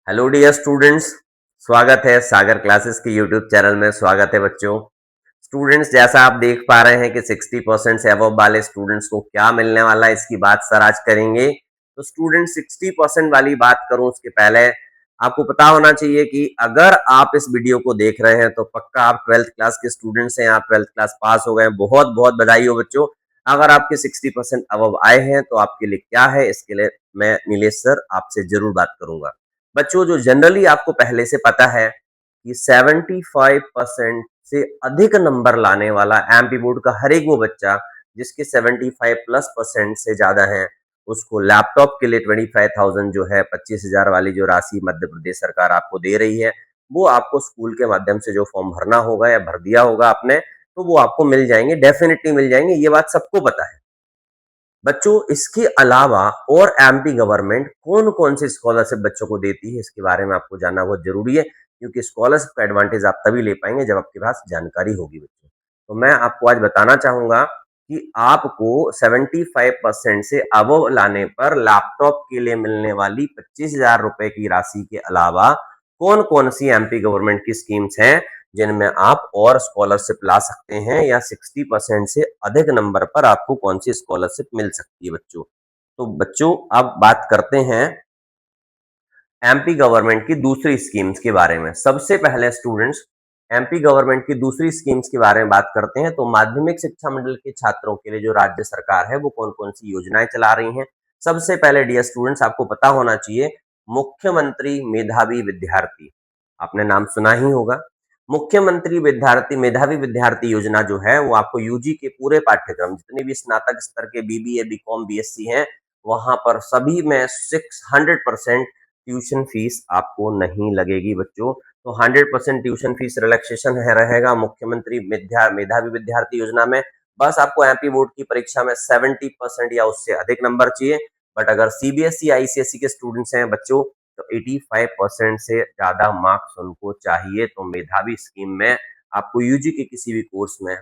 Hello dear students. स्वागत है Sagar classes के यूट्यूब चैनल में। स्वागत है बच्चों। स्टूडेंट्स, जैसा आप देख पा रहे हैं कि 60% से अबव वाले स्टूडेंट्स को क्या मिलने वाला है, इसकी बात सर आज करेंगे। तो स्टूडेंट 60% वाली बात करूं उसके पहले आपको पता होना चाहिए कि अगर आप इस वीडियो को देख रहे हैं तो पक्का आप 12th क्लास के स्टूडेंट्स हैं, आप 12th क्लास पास हो गए हैं। बहुत बहुत बधाई हो बच्चों। अगर आपके 60% अबव आए हैं तो आपके लिए क्या है, इसके लिए मैं नीलेश सर आपसे जरूर बात करूंगा। बच्चों, जो जनरली आपको पहले से पता है कि 75% से अधिक नंबर लाने वाला एमपी बोर्ड का हर एक वो बच्चा जिसके 75+% से ज्यादा है, उसको लैपटॉप के लिए 25,000 जो है 25,000 वाली जो राशि मध्य प्रदेश सरकार आपको दे रही है, वो आपको स्कूल के माध्यम से जो फॉर्म भरना होगा या भर दिया होगा आपने, तो वो आपको मिल जाएंगे, डेफिनेटली मिल जाएंगे। ये बात सबको पता है। बच्चों, इसके अलावा और एमपी गवर्नमेंट कौन कौन से स्कॉलरशिप बच्चों को देती है, इसके बारे में आपको जानना बहुत जरूरी है, क्योंकि स्कॉलरशिप का एडवांटेज आप तभी ले पाएंगे जब आपके पास जानकारी होगी बच्चों। तो मैं आपको आज बताना चाहूंगा कि आपको 75% से अबव लाने पर लैपटॉप के लिए मिलने वाली 25,000 रुपए की राशि के अलावा कौन कौन सी एमपी गवर्नमेंट की स्कीम्स हैं जिनमें आप और स्कॉलरशिप ला सकते हैं, या 60% से अधिक नंबर पर आपको कौन सी स्कॉलरशिप मिल सकती है बच्चों। तो बच्चों, अब बात करते हैं एमपी गवर्नमेंट की दूसरी स्कीम्स के बारे में। सबसे पहले स्टूडेंट्स, एमपी गवर्नमेंट की दूसरी स्कीम्स के बारे में बात करते हैं। तो माध्यमिक शिक्षा मंडल के छात्रों के लिए जो राज्य सरकार है वो कौन कौन सी योजनाएं चला रही हैं। सबसे पहले डियर स्टूडेंट्स, आपको पता होना चाहिए मुख्यमंत्री मेधावी विद्यार्थी, आपने नाम सुना ही होगा। मुख्यमंत्री विद्यार्थी मेधावी विद्यार्थी योजना जो है वो आपको यूजी के पूरे पाठ्यक्रम, जितने भी स्नातक स्तर के बीबीए बीकॉम बीएससी हैं, वहां पर सभी में 600% ट्यूशन फीस आपको नहीं लगेगी बच्चों। तो 100% ट्यूशन फीस रिलैक्सेशन है रहेगा मुख्यमंत्री मेधावी विद्यार्थी योजना में। बस आपको एमपी बोर्ड की परीक्षा में 70% या उससे अधिक नंबर चाहिए। बट अगर सीबीएसई आईसीएसई के स्टूडेंट्स हैं बच्चों, तो 85% से ज्यादा मार्क्स उनको चाहिए। तो मेधावी स्कीम में आपको यूजी के किसी भी कोर्स में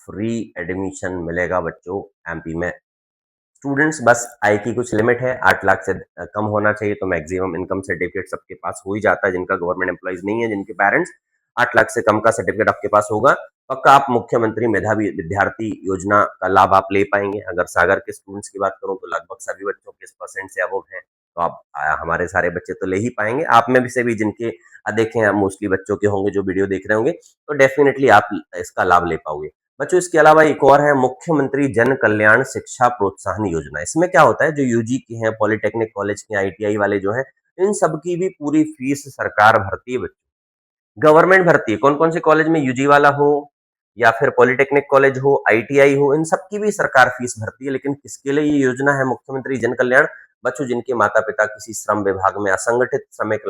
फ्री एडमिशन मिलेगा बच्चों एमपी में। स्टूडेंट्स, बस आय की कुछ लिमिट है, 8 लाख से कम होना चाहिए। तो मैक्सिमम इनकम सर्टिफिकेट सबके पास हो ही जाता है, जिनका गवर्नमेंट एम्प्लॉइज नहीं है, जिनके पेरेंट्स 8 लाख से कम का सर्टिफिकेट आपके पास होगा, पक्का आप मुख्यमंत्री मेधावी विद्यार्थी योजना का लाभ आप ले पाएंगे। अगर सागर के स्टूडेंट्स की बात करूं तो लगभग सभी बच्चों के इस परसेंट से अबव है, तो आप हमारे सारे बच्चे तो ले ही पाएंगे। आप में से भी जिनके देखें, मोस्टली बच्चों के होंगे जो वीडियो देख रहे होंगे, तो डेफिनेटली आप इसका लाभ ले पाओगे बच्चों। इसके अलावा एक और है मुख्यमंत्री जन कल्याण शिक्षा प्रोत्साहन योजना। इसमें क्या होता है, जो यूजी की हैं, पॉलिटेक्निक कॉलेज के, आईटीआई वाले जो हैं, इन सब की भी पूरी फीस सरकार भरती है बच्चों, गवर्नमेंट भरती है। कौन कौन से कॉलेज में, यूजी वाला हो या फिर पॉलिटेक्निक कॉलेज हो, आईटीआई हो, इन सब की भी सरकार फीस भरती है। लेकिन किसके लिए ये योजना है मुख्यमंत्री जन कल्याण? बच्चों, जिनके माता पिता किसी श्रम विभाग में असंगठित श्रमिक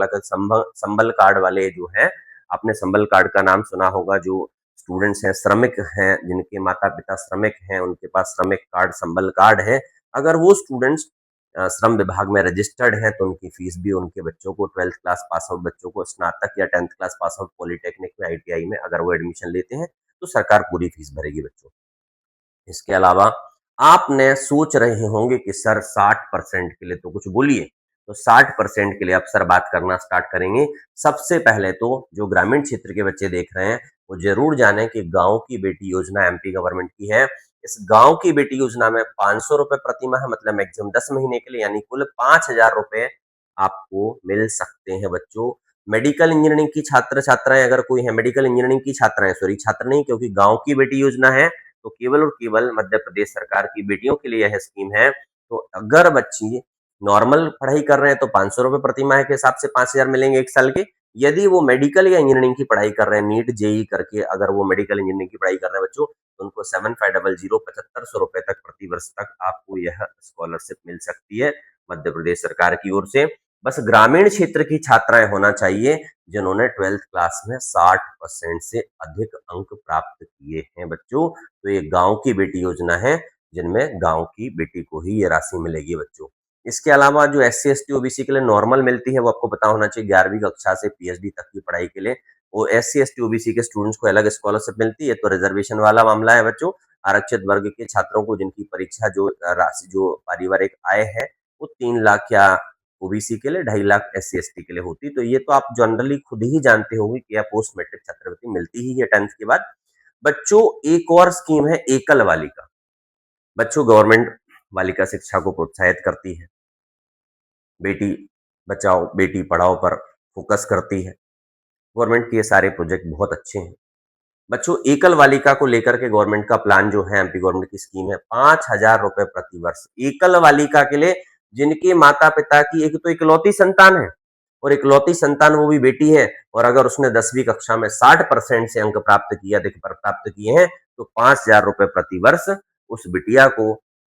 संबल कार्ड वाले जो है, आपने संबल कार्ड का नाम सुना होगा। जो स्टूडेंट्स हैं, श्रमिक हैं, जिनके माता पिता श्रमिक हैं, उनके पास श्रमिक कार्ड संबल कार्ड है, अगर वो स्टूडेंट्स श्रम विभाग में रजिस्टर्ड है तो उनकी फीस भी उनके बच्चों को, 12th क्लास पास आउट बच्चों को, स्नातक या 10th class pass out polytechnic में, आईटीआई में अगर वो एडमिशन लेते हैं तो सरकार पूरी फीस भरेगी बच्चों। इसके अलावा आपने सोच रहे होंगे कि सर 60% के लिए तो कुछ बोलिए। तो 60% के लिए अब सर बात करना स्टार्ट करेंगे। सबसे पहले तो जो ग्रामीण क्षेत्र के बच्चे देख रहे हैं वो जरूर जाने कि गांव की बेटी योजना एमपी गवर्नमेंट की है। इस गांव की बेटी योजना में 500 रुपए प्रति माह, मतलब मैक्सिमम 10 महीने के लिए, यानी कुल 5,000 रुपए आपको मिल सकते हैं बच्चों। मेडिकल इंजीनियरिंग की छात्र छात्राएं अगर कोई है, मेडिकल इंजीनियरिंग की छात्राएं, सॉरी छात्र नहीं, क्योंकि गांव की बेटी योजना है, तो केवल और केवल मध्य प्रदेश सरकार की बेटियों के लिए यह स्कीम है। तो अगर बच्ची नॉर्मल पढ़ाई कर रहे हैं तो 500 रुपए प्रति माह के हिसाब से 5,000 मिलेंगे 1 साल के। यदि वो मेडिकल या इंजीनियरिंग की पढ़ाई कर रहे हैं, नीट जेई करके अगर वो मेडिकल इंजीनियरिंग की पढ़ाई कर रहे हैं बच्चों, तो उनको 7500 7500 रुपए तक प्रति वर्ष तक आपको यह स्कॉलरशिप मिल सकती है मध्य प्रदेश सरकार की ओर से। बस ग्रामीण क्षेत्र की छात्राएं होना चाहिए जिन्होंने 12th क्लास में 60% से अधिक अंक प्राप्त किए हैं बच्चों। तो ये गांव की बेटी योजना है, जिनमें गांव की बेटी को ही ये राशि मिलेगी बच्चों। इसके अलावा जो एससी एसटी ओबीसी के लिए नॉर्मल मिलती है, वो आपको पता होना चाहिए 11वीं कक्षा से पीएचडी तक की पढ़ाई के लिए वो एससी एसटी ओबीसी के स्टूडेंट्स को अलग स्कॉलरशिप मिलती है। तो रिजर्वेशन वाला मामला है बच्चों। आरक्षित वर्ग के छात्रों को जिनकी परीक्षा जो राशि, जो पारिवारिक आय है वो 3 लाख या ओबीसी के लिए, 2.5 लाख एससी एसटी के लिए होती। तो ये तो आप जनरली खुद ही जानते होंगे कि यह पोस्ट मैट्रिक छात्रवृत्ति मिलती ही है 10th के बाद। बच्चों, एक और स्कीम है एकल बालिका। बच्चों, गवर्नमेंट बालिका शिक्षा को प्रोत्साहित करती है, बेटी बचाओ बेटी पढ़ाओ पर फोकस करती है। गवर्नमेंट के ये सारे प्रोजेक्ट बहुत अच्छे हैं। बच्चों, एकल बालिका को लेकर के गवर्नमेंट का प्लान जो है, एमपी गवर्नमेंट की स्कीम है, 5,000 रुपए प्रति वर्ष एकल बालिका के लिए, जिनके माता पिता की एक तो इकलौती संतान है, और इकलौती संतान वो भी बेटी है, और अगर उसने 10वीं कक्षा में 60% से अंक प्राप्त किए, अधिक प्राप्त किए हैं, तो 5,000 रुपए प्रति वर्ष उस बिटिया को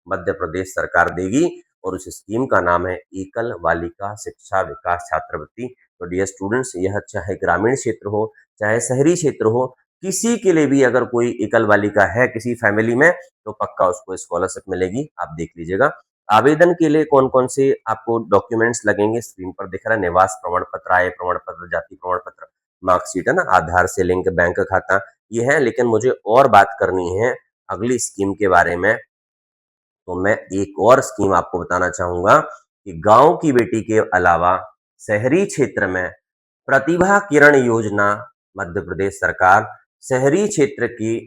मध्य प्रदेश सरकार देगी, और उस स्कीम का नाम है एकल बालिका शिक्षा विकास छात्रवृत्ति। तो डियर स्टूडेंट्स, यह चाहे ग्रामीण क्षेत्र हो, चाहे शहरी क्षेत्र हो, किसी के लिए भी अगर कोई एकल बालिका है किसी फैमिली में, तो पक्का उसको स्कॉलरशिप मिलेगी। आप देख लीजिएगा। आवेदन के लिए कौन कौन से आपको डॉक्यूमेंट्स लगेंगे, स्क्रीन पर दिख रहा है। निवास प्रमाण पत्र, आय प्रमाण पत्र, जाति प्रमाण पत्र, मार्कशीट है ना, आधार से लिंक, बैंक खाता, ये है। लेकिन मुझे और बात करनी है अगली स्कीम के बारे में। तो मैं एक और स्कीम आपको बताना चाहूंगा कि गांव की बेटी के अलावा शहरी क्षेत्र में प्रतिभा किरण योजना मध्य प्रदेश सरकार शहरी क्षेत्र की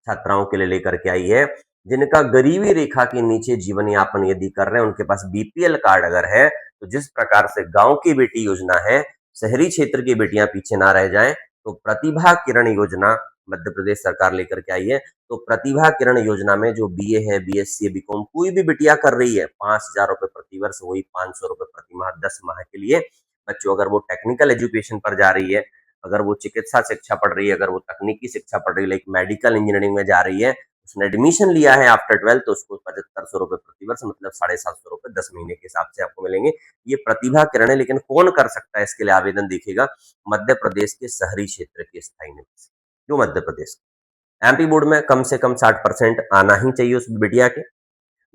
छात्राओं के लिए लेकर के आई है, जिनका गरीबी रेखा के नीचे जीवन यापन यदि कर रहे हैं, उनके पास बीपीएल कार्ड अगर है, तो जिस प्रकार से गांव की बेटी योजना है, शहरी क्षेत्र की बेटियां पीछे ना रह जाएं, तो प्रतिभा किरण योजना मध्य प्रदेश सरकार लेकर के आई है। तो प्रतिभा किरण योजना में जो बीए है, बीएससी, बीकॉम कोई भी बिटिया कर रही है, 5,000 रुपए प्रति वर्ष, वही 500 रुपए प्रति माह 10 माह के लिए। बच्चों, अगर वो टेक्निकल एजुकेशन पर जा रही है, अगर वो चिकित्सा शिक्षा पढ़ रही है, अगर वो तकनीकी शिक्षा पढ़ रही है, लाइक मेडिकल इंजीनियरिंग में जा रही है, उसने एडमिशन लिया है आफ्टर 12, तो उसको 7500 रुपए प्रति वर्ष, मतलब 750 रुपए 10 महीने के हिसाब से आपको मिलेंगे। ये प्रतिभा किरण है। लेकिन कौन कर सकता है इसके लिए आवेदन? देखिएगा, मध्य प्रदेश के शहरी क्षेत्र के स्थायी निवासी, जो मध्य प्रदेश एमपी बोर्ड में कम से कम 60% आना ही चाहिए उस बिटिया के।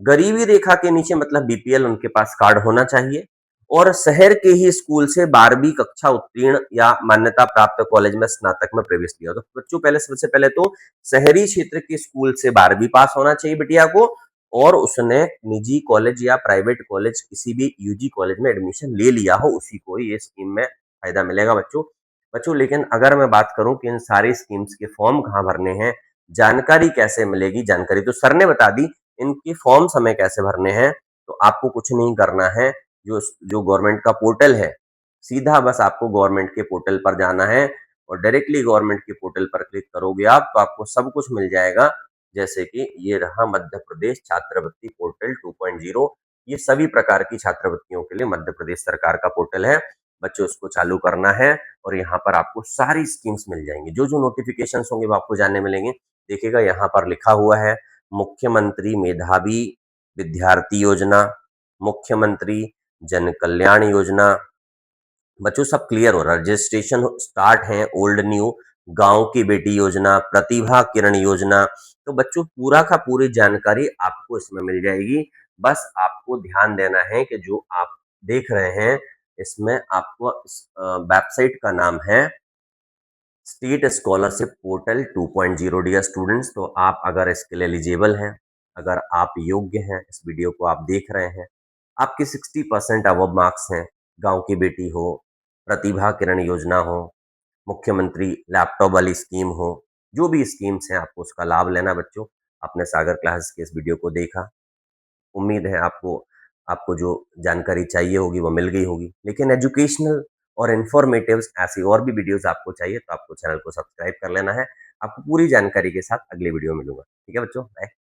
गरीबी रेखा के नीचे मतलब बीपीएल उनके पास कार्ड होना चाहिए, और शहर के ही स्कूल से 12वीं कक्षा उत्तीर्ण या मान्यता प्राप्त कॉलेज में स्नातक में प्रवेश लिया। तो बच्चों, पहले सबसे पहले तो शहरी क्षेत्र के स्कूल से 12वीं पास होना चाहिए बिटिया को, और उसने निजी कॉलेज या प्राइवेट कॉलेज किसी भी यूजी कॉलेज में एडमिशन ले लिया हो, उसी को ये स्कीम में फायदा मिलेगा बच्चों। लेकिन अगर मैं बात करूं कि इन सारी स्कीम्स के फॉर्म कहाँ भरने हैं, जानकारी कैसे मिलेगी, जानकारी तो सर ने बता दी, इनके फॉर्म्स हमें कैसे भरने हैं, तो आपको कुछ नहीं करना है। जो जो गवर्नमेंट का पोर्टल है, सीधा बस आपको गवर्नमेंट के पोर्टल पर जाना है, और डायरेक्टली गवर्नमेंट के पोर्टल पर क्लिक करोगे आप, तो आपको सब कुछ मिल जाएगा। जैसे कि ये रहा मध्य प्रदेश छात्रवृत्ति पोर्टल 2.0। ये सभी प्रकार की छात्रवृत्तियों के लिए मध्य प्रदेश सरकार का पोर्टल है। बच्चों, उसको चालू करना है, और यहाँ पर आपको सारी स्कीम्स मिल जाएंगी। जो जो नोटिफिकेशंस होंगे वो आपको जानने मिलेंगे। देखिएगा, यहाँ पर लिखा हुआ है मुख्यमंत्री मेधावी विद्यार्थी योजना, मुख्यमंत्री जन कल्याण योजना। बच्चों, सब क्लियर हो रहा है। रजिस्ट्रेशन स्टार्ट है, ओल्ड न्यू, गांव की बेटी योजना, प्रतिभा किरण योजना। तो बच्चों, पूरा का पूरी जानकारी आपको इसमें मिल जाएगी। बस आपको ध्यान देना है कि जो आप देख रहे हैं, इसमें आपको वेबसाइट का नाम है state scholarship portal 2.0। Dear students, तो आप अगर इसके लिए एलिजिबल हैं, अगर आप योग्य हैं, इस वीडियो को आप देख रहे हैं, आपके 60% अबव मार्क्स हैं, गांव की बेटी हो, प्रतिभा किरण योजना हो, मुख्यमंत्री लैपटॉप वाली स्कीम हो, जो भी स्कीम्स हैं, आपको उसका लाभ लेना। बच्चों, आपने सागर क्लासेस के इस वीडियो को देखा, उम्मीद है आपको आपको जो जानकारी चाहिए होगी वो मिल गई होगी। लेकिन एजुकेशनल और इन्फॉर्मेटिव ऐसी और भी वीडियोस आपको चाहिए, तो आपको चैनल को सब्सक्राइब कर लेना है। आपको पूरी जानकारी के साथ अगली वीडियो मिलूंगा। ठीक है बच्चों, बाय।